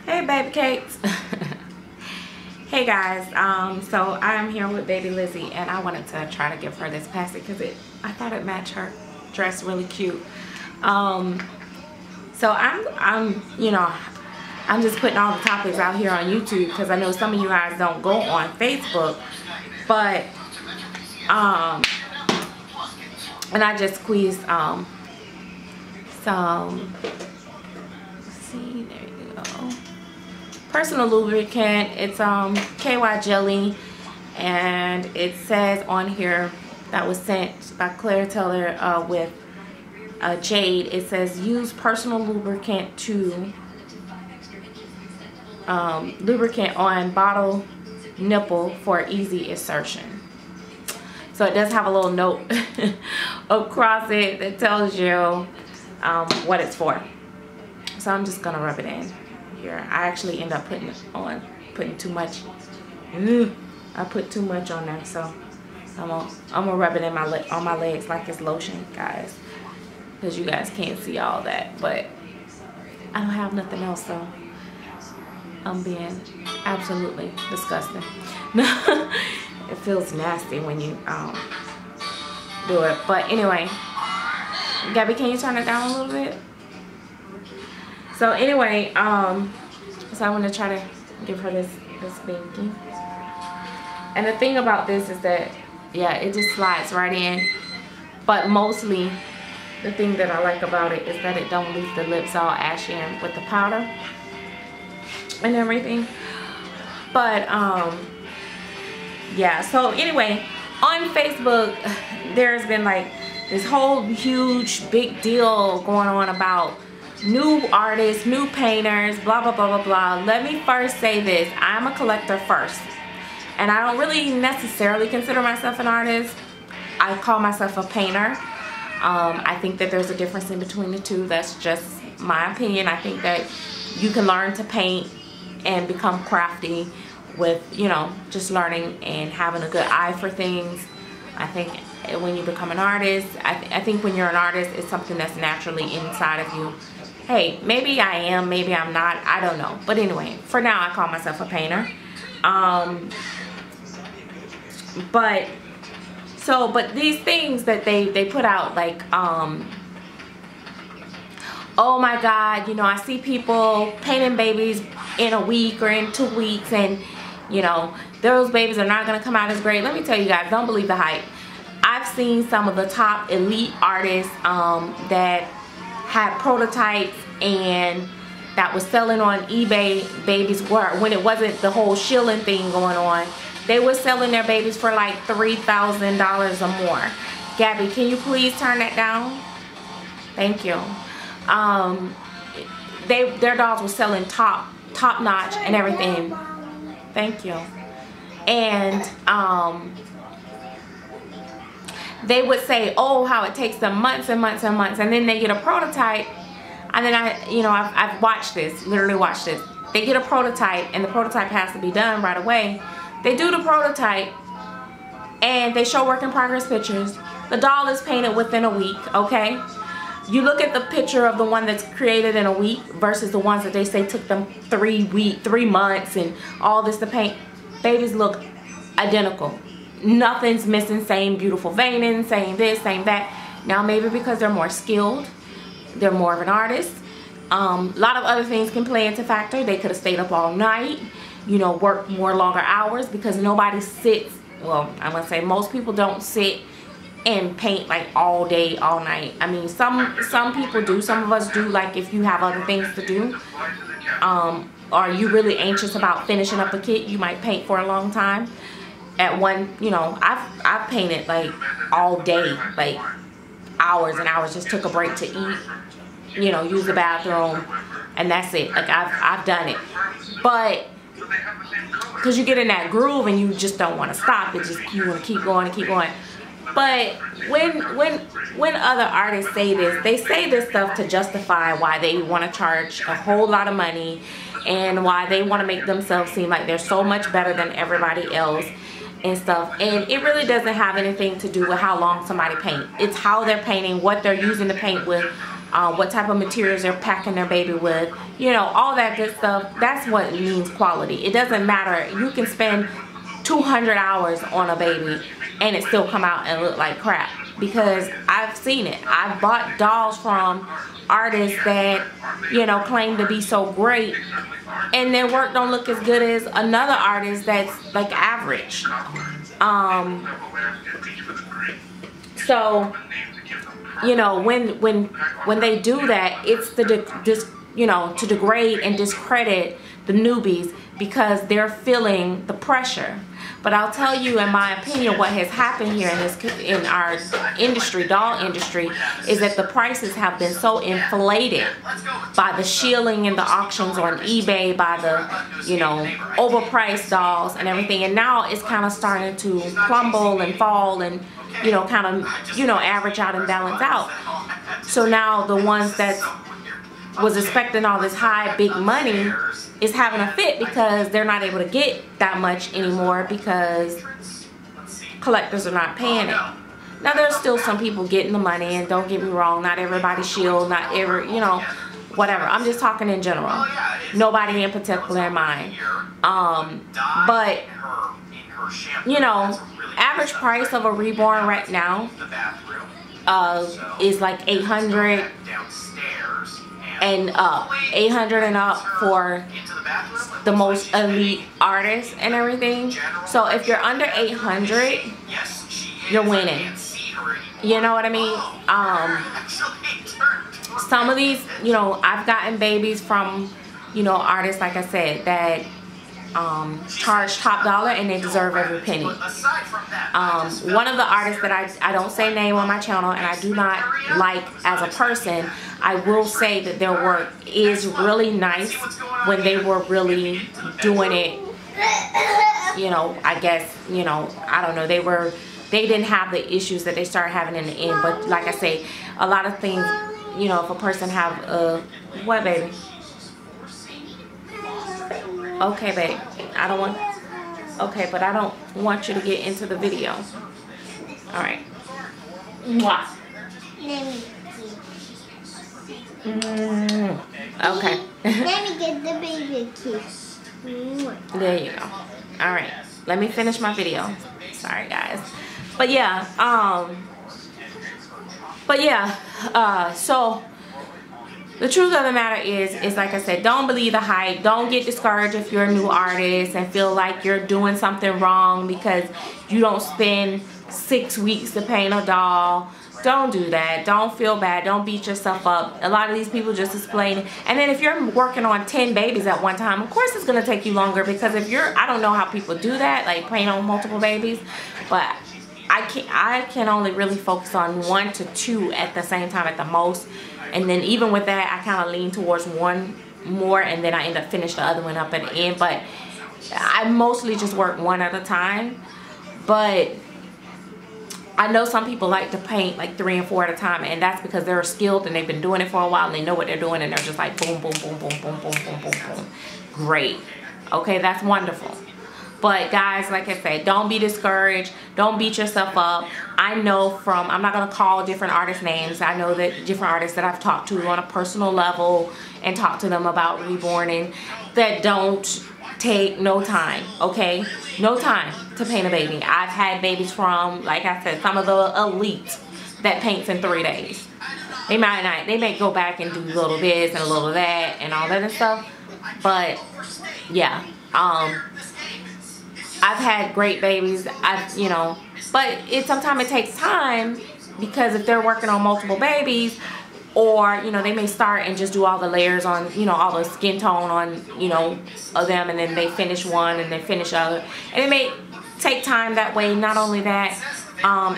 Hey baby cakes. Hey guys, so I'm here with baby Lizzie, and I wanted to try to give her this packet because I thought it matched her dress really cute. So I'm just putting all the topics out here on YouTube because I know some of you guys don't go on Facebook, but and I just squeezed some, let's see, there you go, personal lubricant. It's KY jelly, and it says on here that was sent by Claire Taylor with Jade. It says use personal lubricant to lubricant on bottle nipple for easy insertion. So it does have a little note across it that tells you what it's for. So I'm just gonna rub it in here. I actually end up putting too much. I put too much on there, so I'm gonna rub it in on my legs like it's lotion, guys, because you guys can't see all that. But I don't have nothing else, so I'm being absolutely disgusting. It feels nasty when you do it. But anyway, Gabby, can you turn it down a little bit? So anyway, so I want to try to give her this binky. And the thing about this is that, yeah, it just slides right in. But mostly, the thing that I like about it is that it don't leave the lips all ashy and with the powder and everything. But yeah, so anyway, on Facebook there's been like this whole huge big deal going on about new artists, new painters, blah blah blah blah blah. Let me first say this: I'm a collector first, and I don't really necessarily consider myself an artist. I call myself a painter. I think that there's a difference in between the two. That's just my opinion. I think that you can learn to paint and become crafty with, you know, just learning and having a good eye for things. I think when you become an artist, I think when you're an artist, it's something that's naturally inside of you. Hey, maybe I am, maybe I'm not, I don't know. But anyway, for now I call myself a painter. But these things that they put out, like oh my God, you know, I see people painting babies in a week or in 2 weeks, and you know, those babies are not going to come out as great. Let me tell you guys, don't believe the hype. I've seen some of the top elite artists that had prototypes and that was selling on eBay babies when it wasn't the whole shilling thing going on. They were selling their babies for like $3,000 or more. Gabby, can you please turn that down? Thank you. Their dolls were selling top notch and everything. Thank you. And they would say, oh, how it takes them months and months and months, and then they get a prototype. And then I've watched this, literally watched this. They get a prototype, and the prototype has to be done right away. They do the prototype, and they show work in progress pictures. The doll is painted within a week, okay? You look at the picture of the one that's created in a week versus the ones that they say took them 3 months and all this to paint. Babies look identical. Nothing's missing. Same beautiful veining, same this, same that. Now maybe because they're more skilled, they're more of an artist. A lot of other things can play into factor. They could have stayed up all night, you know, worked more longer hours, because nobody sits, well, I'm gonna say most people don't sit and paint like all day, all night. I mean, some people do. Some of us do, like if you have other things to do. Are you really anxious about finishing up a kit? You might paint for a long time. At one, you know, I've painted like all day, like hours and hours. Just took a break to eat, you know, use the bathroom, and that's it. Like I've done it. But because you get in that groove and you just don't want to stop. It just, you want to keep going and keep going. But when other artists say this, they say this stuff to justify why they want to charge a whole lot of money and why they want to make themselves seem like they're so much better than everybody else and stuff. And it really doesn't have anything to do with how long somebody paints. It's how they're painting, what they're using to paint with, what type of materials they're packing their baby with, you know, all that good stuff. That's what means quality. It doesn't matter. You can spend 200 hours on a baby and it still come out and look like crap, because I've seen it. I've bought dolls from artists that, you know, claim to be so great, and their work don't look as good as another artist that's like average. So, you know, when they do that, it's to degrade and discredit the newbies, because they're feeling the pressure. But I'll tell you, in my opinion, what has happened here in our industry, doll industry, is that the prices have been so inflated by the shilling and the auctions on eBay, by the, you know, overpriced dolls and everything. And now it's kind of starting to crumble and fall and, you know, kind of, you know, average out and balance out. So now the ones that was expecting all this high, big money is having a fit, because they're not able to get that much anymore because collectors are not paying it. Now, there's still some people getting the money, and don't get me wrong, not everybody shield, not every, you know, whatever. I'm just talking in general. Nobody in particular in mind. But, you know, average price of a reborn right now is like $800 and up. $800 and up for the most elite artists and everything. So if you're under $800, you're winning. You know what I mean? Some of these, you know, I've gotten babies from, you know, artists, like I said, that charge top dollar, and they deserve every penny. One of the artists that I don't say name on my channel, and I do not like as a person, I will say that their work is really nice when they were really doing it, you know, I guess, you know, I don't know, they didn't have the issues that they started having in the end. But like I say, a lot of things, you know, if a person have what, baby? Okay, babe, I don't want, okay, but I don't want you to get into the video. All right. Mwah. Okay. Let me get the baby kiss. There you go. All right, let me finish my video. Sorry, guys. But yeah, so the truth of the matter is like I said, don't believe the hype. Don't get discouraged if you're a new artist and feel like you're doing something wrong because you don't spend 6 weeks to paint a doll. Don't do that. Don't feel bad. Don't beat yourself up. A lot of these people just explain. And then if you're working on 10 babies at one time, of course it's going to take you longer, because if you're, I don't know how people do that, like paint on multiple babies, but I can only really focus on 1 to 2 at the same time at the most. And then even with that, I kind of lean towards one more, and then I end up finish the other one up at the end. But I mostly just work 1 at a time. But I know some people like to paint like 3 and 4 at a time, and that's because they're skilled and they've been doing it for a while and they know what they're doing, and they're just like boom, boom, boom, boom, boom, boom, boom, boom, boom. Great. Okay, that's wonderful. But guys, like I said, don't be discouraged. Don't beat yourself up. I know from, I'm not going to call different artists names. I know that different artists that I've talked to on a personal level and talked to them about reborning that don't take no time, okay? No time to paint a baby. I've had babies from, like I said, some of the elites that paints in 3 days. They might not, they may go back and do a little this and a little that and all that and stuff. But yeah, I've had great babies, you know, but sometimes it takes time, because if they're working on multiple babies, or, you know, they may start and just do all the layers on, you know, all the skin tone on, you know, of them, and then they finish one and then finish other. And it may take time that way. Not only that,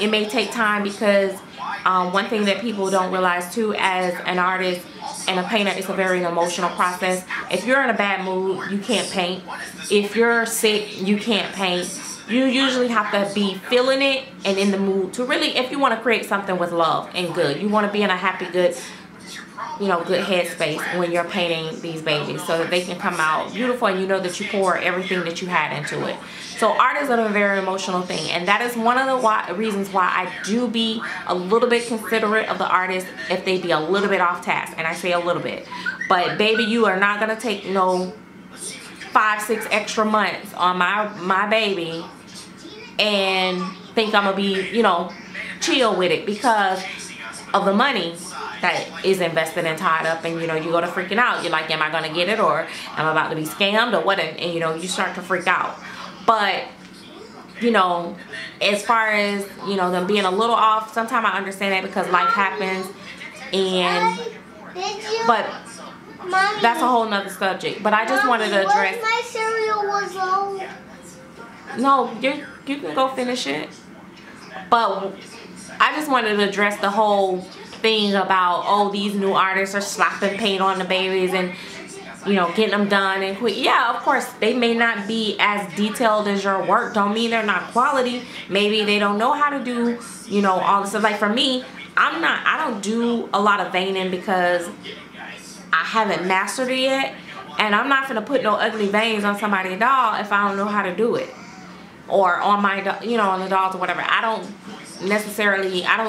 it may take time because one thing that people don't realize too, as an artist and a painter, it's a very emotional process. If you're in a bad mood, you can't paint. If you're sick, you can't paint. You usually have to be feeling it and in the mood to really, if you want to create something with love and good, you want to be in a happy, good you know, good headspace when you're painting these babies, so that they can come out beautiful and you know that you pour everything that you had into it. So art is a very emotional thing, and that is one of the reasons why I do be a little bit considerate of the artist if they be a little bit off task. And I say a little bit, but baby, you are not gonna take no 5-6 extra months on my baby and think I'm gonna be, you know, chill with it because of the money that is invested and tied up. And you know, you go to freaking out. You're like, am I gonna get it, or am I about to be scammed, or what? And you know, you start to freak out. But you know, as far as, you know, them being a little off, sometimes I understand that because life happens. And but Mommy, that's a whole nother subject. But I just wanted to address. My cereal was old. No, you can go finish it. But I just wanted to address the whole thing about, oh, these new artists are slapping paint on the babies and, you know, getting them done and quick. Yeah, of course, they may not be as detailed as your work. Don't mean they're not quality. Maybe they don't know how to do, you know, all this stuff. Like for me, I don't do a lot of veining because I haven't mastered it yet. And I'm not gonna put no ugly veins on somebody's doll if I don't know how to do it. Or on my, you know, on the dolls or whatever. I don't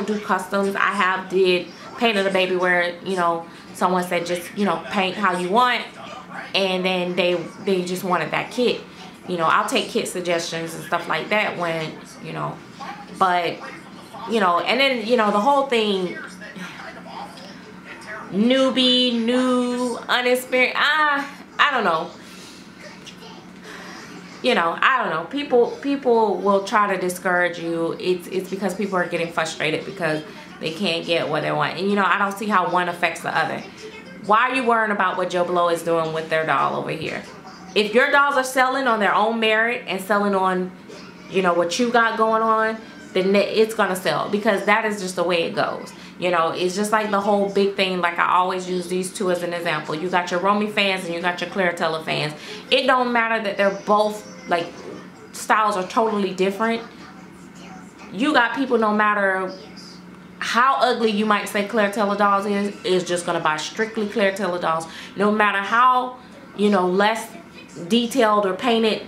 do customs. I did painted a baby where, you know, someone said just, you know, paint how you want, and then they just wanted that kit. You know, I'll take kit suggestions and stuff like that when, you know, but, you know, and then, you know, the whole thing, newbie, new, unexperienced, I don't know. You know, I don't know. People will try to discourage you. It's because people are getting frustrated because they can't get what they want. And you know, I don't see how one affects the other. Why are you worrying about what Joe Blow is doing with their doll over here? If your dolls are selling on their own merit and selling on, you know, what you got going on, then it's gonna sell, because that is just the way it goes. You know, it's just like the whole big thing. Like I always use these two as an example. You got your Romy fans and you got your Claritella fans. It don't matter that they're both, like, styles are totally different. You got people, no matter how ugly you might say Claritella dolls is just gonna buy strictly Claritella dolls. No matter how, you know, less detailed or painted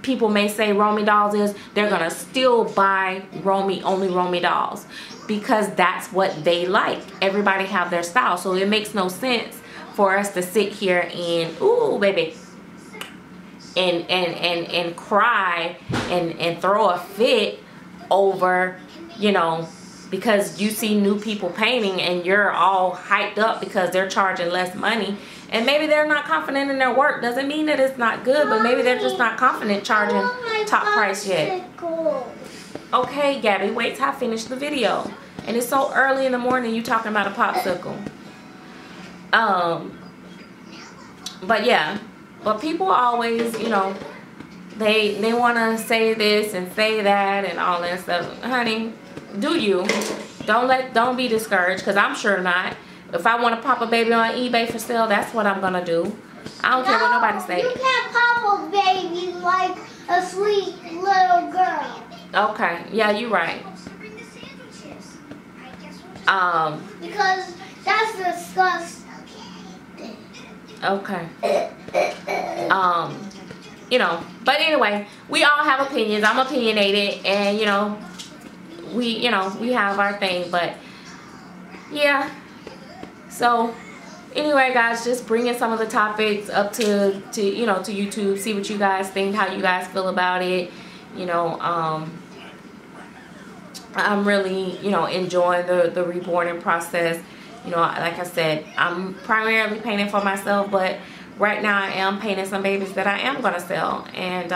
people may say Romy dolls is, they're gonna still buy only Romy dolls, because that's what they like. Everybody have their style, so it makes no sense for us to sit here and, ooh baby, and cry and throw a fit over, you know, because you see new people painting and you're all hyped up because they're charging less money. And maybe they're not confident in their work. Doesn't mean that it's not good, but maybe they're just not confident charging top price yet. Okay, Gabby, wait till I finish the video. And it's so early in the morning, you talking about a popsicle. But yeah, but people always, you know, they want to say this and say that and all that stuff. Honey, do you? Don't be discouraged, because I'm sure not. If I want to pop a baby on eBay for sale, that's what I'm gonna do. I don't care what nobody say. You can't pop a baby like a sweet little girl. Okay, yeah, you're right. Because that's disgusting. Okay. You know, but anyway, we all have opinions. I'm opinionated, and you know, we have our thing, but yeah. So anyway, guys, just bringing some of the topics up to you know, to YouTube, see what you guys think, how you guys feel about it. You know, I'm really, you know, enjoying the reborning process. You know, like I said, I'm primarily painting for myself, but right now I am painting some babies that I am gonna sell. And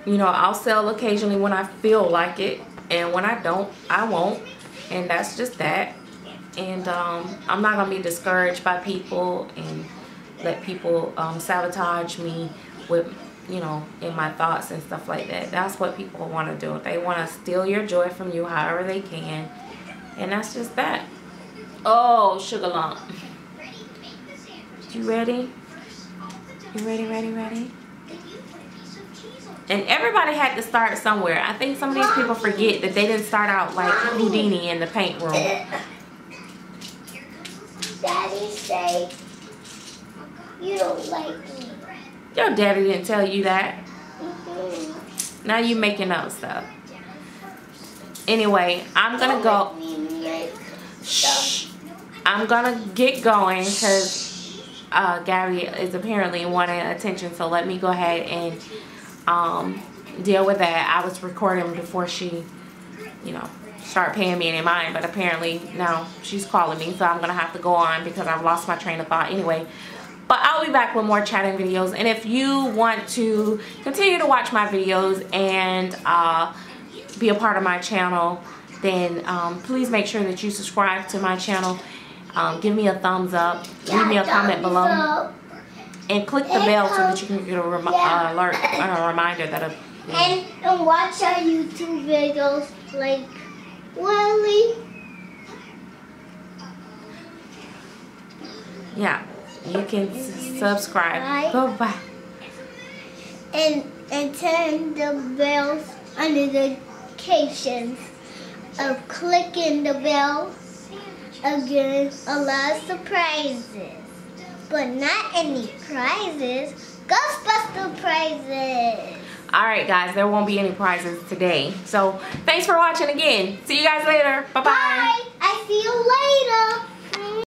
you know, I'll sell occasionally when I feel like it, and when I don't, I won't. And that's just that. And I'm not gonna be discouraged by people and let people sabotage me with, you know, in my thoughts and stuff like that. That's what people want to do. They want to steal your joy from you however they can, and that's just that. Oh, sugar lump, you ready? You ready? And everybody had to start somewhere. I think some of these people forget that they didn't start out like Houdini in the paint room. say you don't like me. Your daddy didn't tell you that. Mm-hmm. Now you making up stuff. Anyway, I'm gonna go. Shh. I'm gonna get going because Gabby is apparently wanting attention. So let me go ahead and deal with that. I was recording before she, you know, start paying me any mind, but apparently now she's calling me, so I'm gonna have to go on because I've lost my train of thought anyway. But I'll be back with more chatting videos, and if you want to continue to watch my videos and be a part of my channel, then please make sure that you subscribe to my channel. Give me a thumbs up, leave me a comment below, and click the bell so that you can get a alert and a reminder that and watch our YouTube videos like Willie. Yeah, you can subscribe. Bye-bye. And turn the bells on the notifications of clicking the bell. Again, a lot of surprises, but not any prizes. Ghostbuster prizes. Alright guys, there won't be any prizes today. So thanks for watching again. See you guys later. Bye-bye. Bye. I see you later.